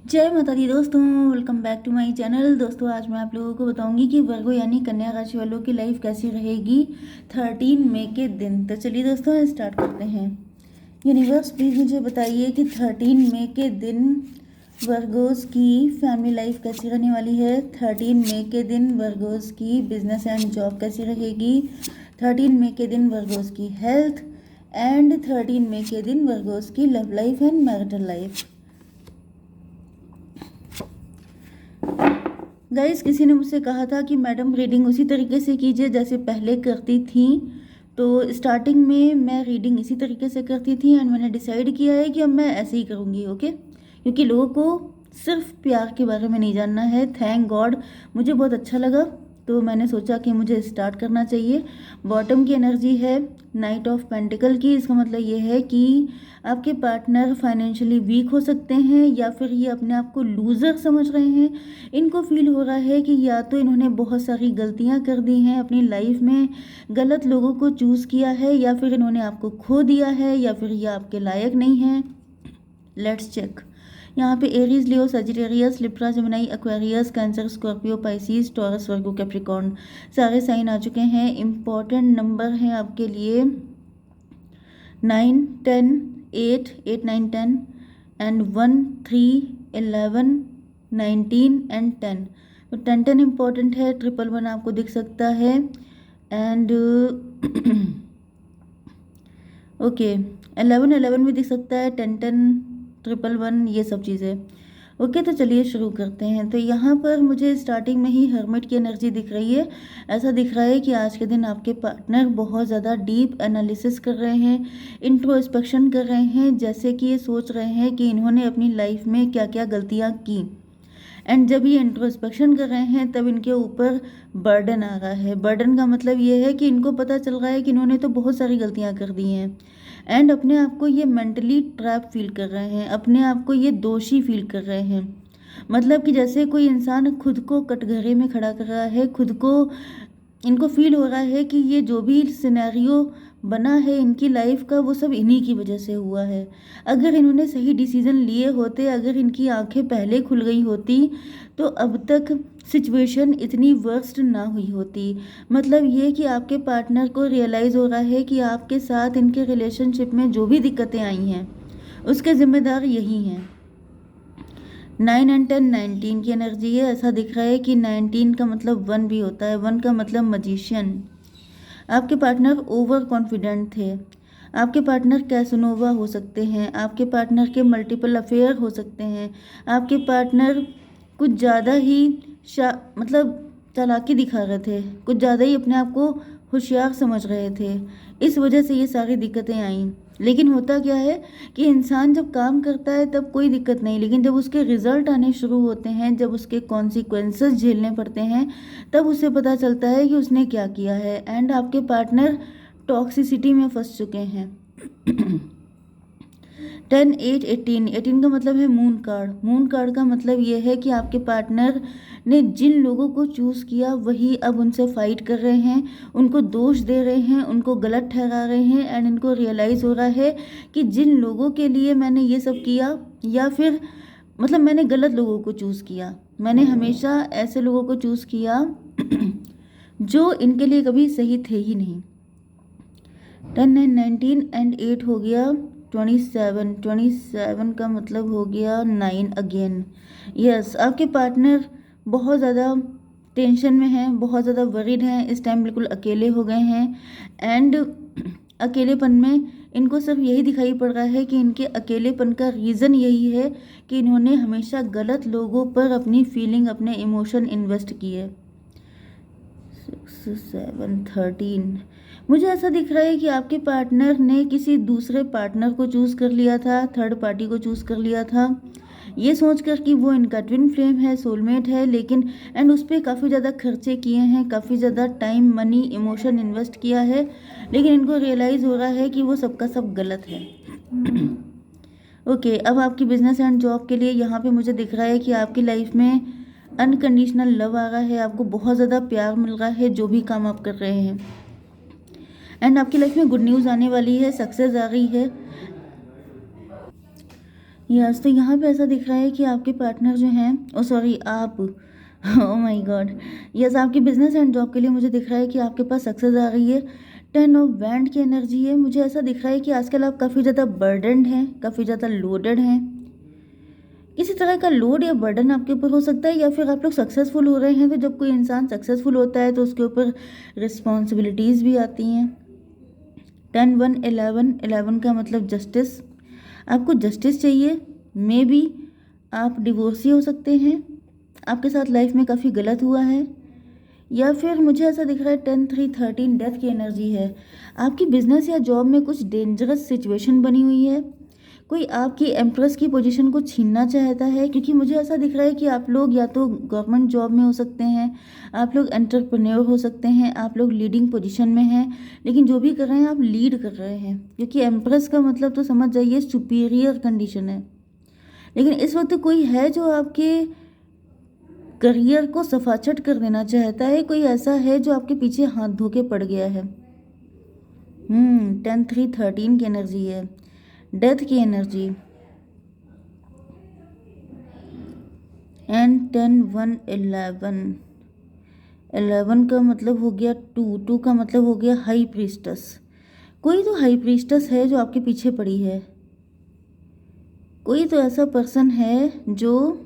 जय माता दी दोस्तों, welcome back to my channel. दोस्तों आज मैं आप लोगों को बताऊंगी कि वर्गो यानी कन्या राशि वालों की लाइफ कैसी रहेगी 13 मई के दिन। तो चलिए दोस्तों स्टार्ट करते हैं। यूनिवर्स प्लीज़ मुझे बताइए कि 13 मई के दिन वर्गोस की फैमिली लाइफ कैसी रहने वाली है। 13 मई के दिन वर्गोस की बिजनेस एंड जॉब कैसी रहेगी। 13 मई के दिन वर्गोस की हेल्थ एंड 13 मई के दिन वर्गोस की love life and marital life. Guys, किसी ने मुझसे कहा था कि मैडम रीडिंग उसी तरीके से कीजिए जैसे पहले करती थी। तो स्टार्टिंग में मैं रीडिंग इसी तरीके से करती थी एंड मैंने डिसाइड किया है कि अब मैं ऐसे ही करूँगी। ओके, क्योंकि लोगों को सिर्फ प्यार के बारे में नहीं जानना है। थैंक गॉड मुझे बहुत अच्छा लगा, तो मैंने सोचा कि मुझे स्टार्ट करना चाहिए। बॉटम की एनर्जी है नाइट ऑफ पेंटिकल की। इसका मतलब ये है कि आपके पार्टनर फाइनेंशियली वीक हो सकते हैं या फिर ये अपने आप को लूज़र समझ रहे हैं। इनको फील हो रहा है कि या तो इन्होंने बहुत सारी गलतियां कर दी हैं अपनी लाइफ में, गलत लोगों को चूज़ किया है, या फिर इन्होंने आपको खो दिया है, या फिर ये आपके लायक नहीं हैं। Let's check. यहाँ पे Aries, Leo, Sagittarius, Libra, Gemini, Aquarius, Cancer, Scorpio, Pisces, Taurus, Virgo, Capricorn सारे साइन आ चुके हैं। इम्पॉर्टेंट नंबर हैं आपके लिए 9, 10, 8, 8, 9, 10 एंड 1, 3, 11, 19 एंड 10। तो 10 इम्पॉर्टेंट है। 111 आपको दिख सकता है एंड ओके 11 भी दिख सकता है। 10, 111 ये सब चीज़ें। ओके, तो चलिए शुरू करते हैं। तो यहाँ पर मुझे स्टार्टिंग में ही हर्मिट की एनर्जी दिख रही है। ऐसा दिख रहा है कि आज के दिन आपके पार्टनर बहुत ज़्यादा डीप एनालिसिस कर रहे हैं, इंट्रोस्पेक्शन कर रहे हैं, जैसे कि ये सोच रहे हैं कि इन्होंने अपनी लाइफ में क्या क्या गलतियाँ की। एंड जब ये इंट्रोस्पेक्शन कर रहे हैं तब इनके ऊपर बर्डन आ रहा है। बर्डन का मतलब ये है कि इनको पता चल रहा है कि इन्होंने तो बहुत सारी गलतियाँ कर दी हैं एंड अपने आप को ये मेंटली ट्रैप फील कर रहे हैं, अपने आप को ये दोषी फील कर रहे हैं। मतलब कि जैसे कोई इंसान खुद को कटघरे में खड़ा कर रहा है, खुद को इनको फील हो रहा है कि ये जो भी सिनेरियो बना है इनकी लाइफ का वो सब इन्हीं की वजह से हुआ है। अगर इन्होंने सही डिसीजन लिए होते, अगर इनकी आंखें पहले खुल गई होती तो अब तक सिचुएशन इतनी वर्स्ट ना हुई होती। मतलब ये कि आपके पार्टनर को रियलाइज़ हो रहा है कि आपके साथ इनके रिलेशनशिप में जो भी दिक्कतें आई हैं उसके ज़िम्मेदार यही हैं। 9 एंड 10 19 की एनर्जी है। ऐसा दिख रहा है कि 19 का मतलब 1 भी होता है। 1 का मतलब मजिशियन। आपके पार्टनर ओवर कॉन्फिडेंट थे। आपके पार्टनर कैसनोवा हो सकते हैं। आपके पार्टनर के मल्टीपल अफेयर हो सकते हैं। आपके पार्टनर कुछ ज़्यादा ही मतलब चालाकी दिखा रहे थे, कुछ ज़्यादा ही अपने आप को होशियार समझ रहे थे। इस वजह से ये सारी दिक्कतें आईं। लेकिन होता क्या है कि इंसान जब काम करता है तब कोई दिक्कत नहीं, लेकिन जब उसके रिजल्ट आने शुरू होते हैं, जब उसके कॉन्सिक्वेंसेस झेलने पड़ते हैं, तब उसे पता चलता है कि उसने क्या किया है। एंड आपके पार्टनर टॉक्सिसिटी में फंस चुके हैं। 10, 8, 18। 18 का मतलब है मून कार्ड। मून कार्ड का मतलब ये है कि आपके पार्टनर ने जिन लोगों को चूज़ किया वही अब उनसे फाइट कर रहे हैं, उनको दोष दे रहे हैं, उनको गलत ठहरा रहे हैं। एंड इनको रियलाइज़ हो रहा है कि जिन लोगों के लिए मैंने ये सब किया, या फिर मतलब मैंने गलत लोगों को चूज़ किया, मैंने हमेशा ऐसे लोगों को चूज़ किया जो इनके लिए कभी सही थे ही नहीं। 10, 9, 19 एंड 8 हो गया 27। 27 का मतलब हो गया 9 अगेन। यस, आपके पार्टनर बहुत ज़्यादा टेंशन में हैं, बहुत ज़्यादा वरीड हैं, इस टाइम बिल्कुल अकेले हो गए हैं। एंड अकेलेपन में इनको सिर्फ यही दिखाई पड़ रहा है कि इनके अकेलेपन का रीज़न यही है कि इन्होंने हमेशा गलत लोगों पर अपनी फीलिंग, अपने इमोशन इन्वेस्ट किए। 6, 7, 13। मुझे ऐसा दिख रहा है कि आपके पार्टनर ने किसी दूसरे पार्टनर को चूज़ कर लिया था, थर्ड पार्टी को चूज़ कर लिया था, ये सोचकर कि वो इनका ट्विन फ्लेम है, सोलमेट है। लेकिन एंड उस पर काफ़ी ज़्यादा खर्चे किए हैं, काफ़ी ज़्यादा टाइम, मनी, इमोशन इन्वेस्ट किया है, लेकिन इनको रियलाइज़ हो रहा है कि वो सबका सब गलत है। ओके, अब आपकी बिजनेस एंड जॉब के लिए यहाँ पे मुझे दिख रहा है कि आपकी लाइफ में अनकंडीशनल लव आ रहा है, आपको बहुत ज़्यादा प्यार मिल रहा है जो भी काम आप कर रहे हैं। एंड आपकी लाइफ में गुड न्यूज़ आने वाली है, सक्सेस आ रही है। यस, तो यहाँ पे ऐसा दिख रहा है कि आपके पार्टनर जो हैं, ओ सॉरी आप, ओ माय गॉड, यस, आपकी बिजनेस एंड जॉब के लिए मुझे दिख रहा है कि आपके पास सक्सेस आ रही है। 10 ऑफ बैंड की एनर्जी है। मुझे ऐसा दिख रहा है कि आजकल आप काफ़ी ज़्यादा बर्डनड हैं, काफ़ी ज़्यादा लोडेड हैं। किसी तरह का लोड या बर्डन आपके ऊपर हो सकता है, या फिर आप लोग सक्सेसफुल हो रहे हैं। तो जब कोई इंसान सक्सेसफुल होता है तो उसके ऊपर रिस्पॉन्सिबिलिटीज़ भी आती हैं। 10 1 11, 11 का मतलब जस्टिस। आपको जस्टिस चाहिए। मे बी आप डिवोर्सी हो सकते हैं, आपके साथ लाइफ में काफ़ी गलत हुआ है, या फिर मुझे ऐसा दिख रहा है 10 3 13 डेथ की एनर्जी है। आपकी बिजनेस या जॉब में कुछ डेंजरस सिचुएशन बनी हुई है। कोई आपकी एम्प्रेस की पोजीशन को छीनना चाहता है, क्योंकि मुझे ऐसा दिख रहा है कि आप लोग या तो गवर्नमेंट जॉब में हो सकते हैं, आप लोग एंटरप्रेन्योर हो सकते हैं, आप लोग लीडिंग पोजीशन में हैं। लेकिन जो भी कर रहे हैं आप लीड कर रहे हैं, क्योंकि एम्प्रेस का मतलब तो समझ जाइए सुपीरियर कंडीशन है। लेकिन इस वक्त कोई है जो आपके करियर को सफाचट कर देना चाहता है। कोई ऐसा है जो आपके पीछे हाथ धो के पड़ गया है। 10 3 13 की एनर्जी है, डेथ की एनर्जी, एंड 10 1 11, 11 का मतलब हो गया 2, 2 का मतलब हो गया हाई प्रीस्टस। कोई तो हाई प्रीस्टस है जो आपके पीछे पड़ी है। कोई तो ऐसा पर्सन है जो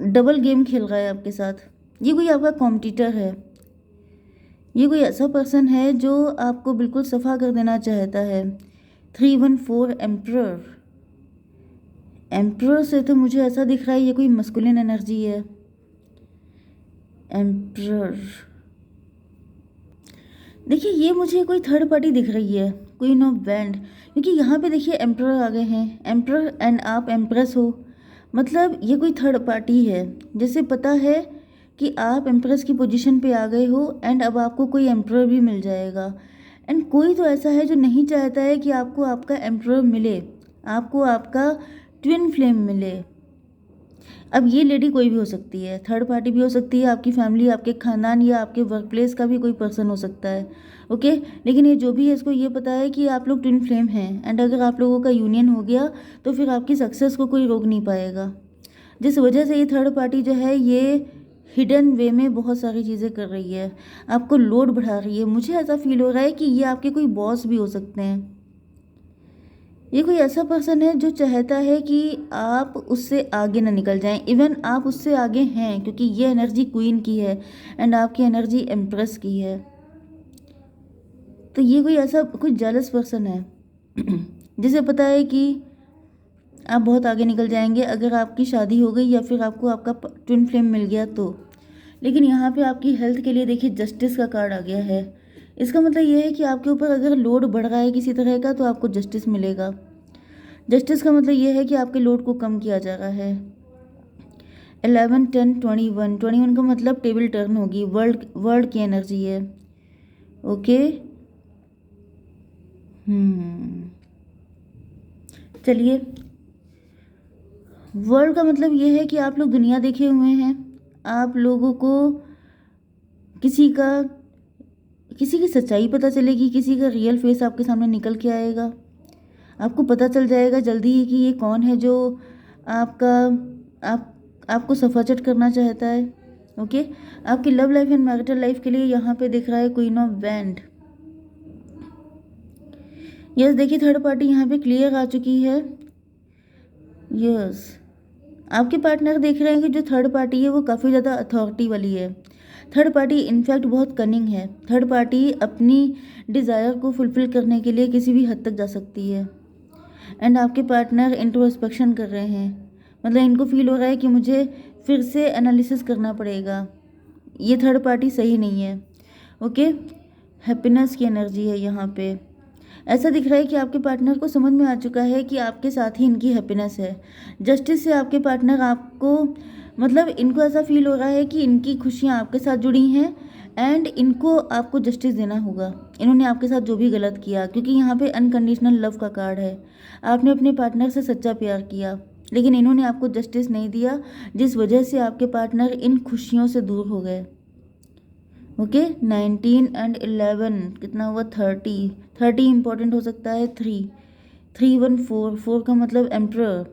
डबल गेम खेल रहा है आपके साथ। ये कोई आपका कॉम्पिटिटर है। ये कोई ऐसा पर्सन है जो आपको बिल्कुल सफा कर देना चाहता है। 3 1 4 एम्प्रर, एम्प्रर से तो मुझे ऐसा दिख रहा है ये कोई मस्कुलिन एनर्जी है। एम्प्रर, देखिए ये मुझे कोई थर्ड पार्टी दिख रही है, क्वीन ऑफ बैंड, क्योंकि यहाँ पे देखिए एम्प्रर आ गए हैं। एम्प्रर एंड आप एम्प्रेस हो, मतलब ये कोई थर्ड पार्टी है जिसे पता है कि आप एम्प्रेस की पोजीशन पे आ गए हो, एंड अब आपको कोई एम्प्रर भी मिल जाएगा। एंड कोई तो ऐसा है जो नहीं चाहता है कि आपको आपका एम्प्रर मिले, आपको आपका ट्विन फ्लेम मिले। अब ये लेडी कोई भी हो सकती है, थर्ड पार्टी भी हो सकती है, आपकी फैमिली, आपके खानदान या आपके वर्क प्लेस का भी कोई पर्सन हो सकता है। ओके, लेकिन ये जो भी है इसको ये पता है कि आप लोग ट्विन फ्लेम हैं, एंड अगर आप लोगों का यूनियन हो गया तो फिर आपकी सक्सेस को कोई रोक नहीं पाएगा। जिस वजह से ये थर्ड पार्टी जो है ये हिडन वे में बहुत सारी चीज़ें कर रही है, आपको लोड बढ़ा रही है। मुझे ऐसा फील हो रहा है कि ये आपके कोई बॉस भी हो सकते हैं। ये कोई ऐसा पर्सन है जो चाहता है कि आप उससे आगे ना निकल जाएं। इवन आप उससे आगे हैं, क्योंकि ये एनर्जी क्वीन की है एंड आपकी एनर्जी एम्प्रेस की है। तो ये कोई ऐसा कोई जेलस पर्सन है जिसे पता है कि आप बहुत आगे निकल जाएंगे अगर आपकी शादी हो गई या फिर आपको आपका ट्विन फ्लेम मिल गया तो। लेकिन यहाँ पे आपकी हेल्थ के लिए देखिए जस्टिस का कार्ड आ गया है। इसका मतलब ये है कि आपके ऊपर अगर लोड बढ़ रहा है किसी तरह का तो आपको जस्टिस मिलेगा। जस्टिस का मतलब ये है कि आपके लोड को कम किया जा रहा है। 11 10 21, 21 का मतलब टेबल टर्न होगी, वर्ल्ड वर्ल्ड की एनर्जी है। ओके, चलिए, वर्ल्ड का मतलब ये है कि आप लोग दुनिया देखे हुए हैं। आप लोगों को किसी की सच्चाई पता चलेगी, किसी का रियल फेस आपके सामने निकल के आएगा। आपको पता चल जाएगा जल्दी ही कि ये कौन है जो आपका आप आपको सफाचट करना चाहता है। ओके, आपकी love life and marital life के लिए यहाँ पे दिख रहा है क्वीन ऑफ बैंड। यस, देखिए थर्ड पार्टी यहाँ पे क्लियर आ चुकी है। यस, आपके पार्टनर देख रहे हैं कि जो थर्ड पार्टी है वो काफ़ी ज़्यादा अथॉरिटी वाली है। थर्ड पार्टी इनफैक्ट बहुत कनिंग है। थर्ड पार्टी अपनी डिज़ायर को फुलफ़िल करने के लिए किसी भी हद तक जा सकती है। एंड आपके पार्टनर इंट्रोस्पेक्शन कर रहे हैं, मतलब इनको फील हो रहा है कि मुझे फिर से एनालिसिस करना पड़ेगा, ये थर्ड पार्टी सही नहीं है। ओके, हैप्पीनेस की एनर्जी है यहाँ पे। ऐसा दिख रहा है कि आपके पार्टनर को समझ में आ चुका है कि आपके साथ ही इनकी हैप्पीनेस है। जस्टिस से आपके पार्टनर आपको, मतलब इनको ऐसा फील हो रहा है कि इनकी खुशियाँ आपके साथ जुड़ी हैं एंड इनको आपको जस्टिस देना होगा। इन्होंने आपके साथ जो भी गलत किया, क्योंकि यहाँ पे अनकंडीशनल लव का कार्ड है। आपने अपने पार्टनर से सच्चा प्यार किया लेकिन इन्होंने आपको जस्टिस नहीं दिया, जिस वजह से आपके पार्टनर इन खुशियों से दूर हो गए। ओके 19 एंड 11 कितना हुआ 30, 30 इंपॉर्टेंट हो सकता है 3, 3 1 4, 4 का मतलब एम्प्रर।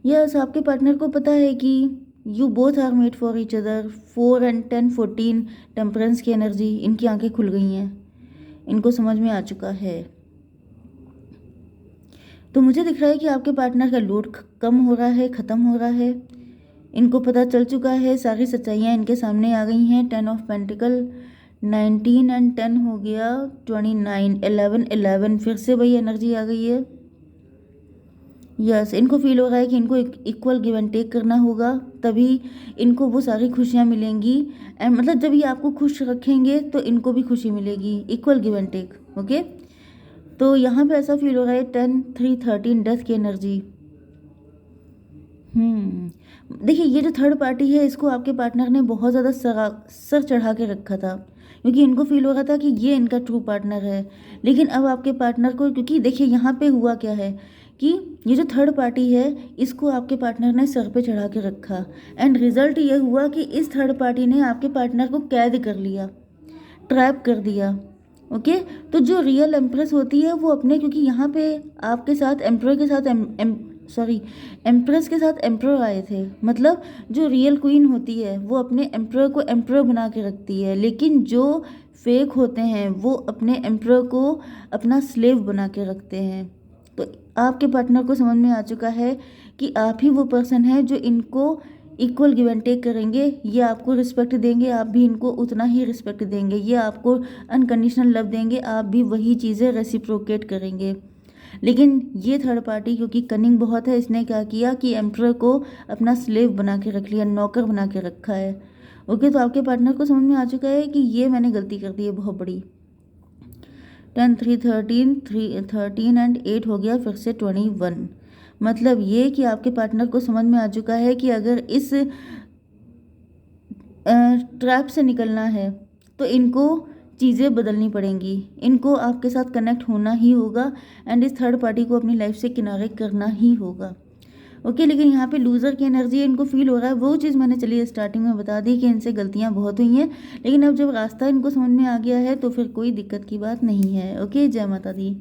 यस आपके पार्टनर को पता है कि you both are made for each other. 4 and 10 14 temperance की एनर्जी, इनकी आंखें खुल गई हैं, इनको समझ में आ चुका है। तो मुझे दिख रहा है कि आपके पार्टनर का लोड कम हो रहा है, ख़त्म हो रहा है, इनको पता चल चुका है, सारी सच्चाइयाँ इनके सामने आ गई हैं। 10 ऑफ पेंटिकल, 19 एंड 10 हो गया 29, 11 11 फिर से वही एनर्जी आ गई है। यस इनको फील हो रहा है कि इनको इक्वल गिव एंड टेक करना होगा, तभी इनको वो सारी खुशियाँ मिलेंगी। एंड मतलब जब ये आपको खुश रखेंगे तो इनको भी खुशी मिलेगी, equal give and take. Okay तो यहाँ पे ऐसा फील हो रहा है 10 3 13 डेथ की एनर्जी। देखिए ये जो थर्ड पार्टी है इसको आपके पार्टनर ने बहुत ज़्यादा सर चढ़ा के रखा था, क्योंकि इनको फील हो रहा था कि ये इनका ट्रू पार्टनर है। लेकिन अब आपके पार्टनर को, क्योंकि देखिए यहाँ पे हुआ क्या है कि ये जो थर्ड पार्टी है इसको आपके पार्टनर ने सर पे चढ़ा के रखा, एंड रिजल्ट ये हुआ कि इस थर्ड पार्टी ने आपके पार्टनर को कैद कर लिया, ट्रैप कर दिया। ओके तो जो रियल एम्प्रेस होती है वो अपने, क्योंकि यहाँ पे आपके साथ एम्प्रोर के साथ एम्प्रेस के साथ एम्प्रोर आए थे, मतलब जो रियल क्वीन होती है वो अपने एम्प्रोर को एम्प्रोर बना के रखती है, लेकिन जो फेक होते हैं वो अपने एम्प्रोर को अपना स्लेव बना के रखते हैं। तो आपके पार्टनर को समझ में आ चुका है कि आप ही वो पर्सन है जो इनको इक्वल गिव एंड टेक करेंगे, ये आपको रिस्पेक्ट देंगे, आप भी इनको उतना ही रिस्पेक्ट देंगे, ये आपको अनकंडीशनल लव देंगे, आप भी वही चीज़ें रेसिप्रोकेट करेंगे। लेकिन ये थर्ड पार्टी क्योंकि कनिंग बहुत है, इसने क्या किया कि एम्प्रर को अपना स्लेव बना के रख लिया, नौकर बना के रखा है। ओके तो आपके पार्टनर को समझ में आ चुका है कि ये मैंने गलती कर दी है बहुत बड़ी। 10 3 13 एंड 8 हो गया फिर से 21, मतलब ये कि आपके पार्टनर को समझ में आ चुका है कि अगर इस ट्रैप से निकलना है तो इनको चीज़ें बदलनी पड़ेंगी, इनको आपके साथ कनेक्ट होना ही होगा, एंड इस थर्ड पार्टी को अपनी लाइफ से किनारे करना ही होगा। ओके लेकिन यहाँ पे लूज़र की एनर्जी है, इनको फील हो रहा है, वो चीज़ मैंने चलिए स्टार्टिंग में बता दी कि इनसे गलतियाँ बहुत हुई हैं, लेकिन अब जब रास्ता इनको समझ में आ गया है तो फिर कोई दिक्कत की बात नहीं है। ओके जय माता दी।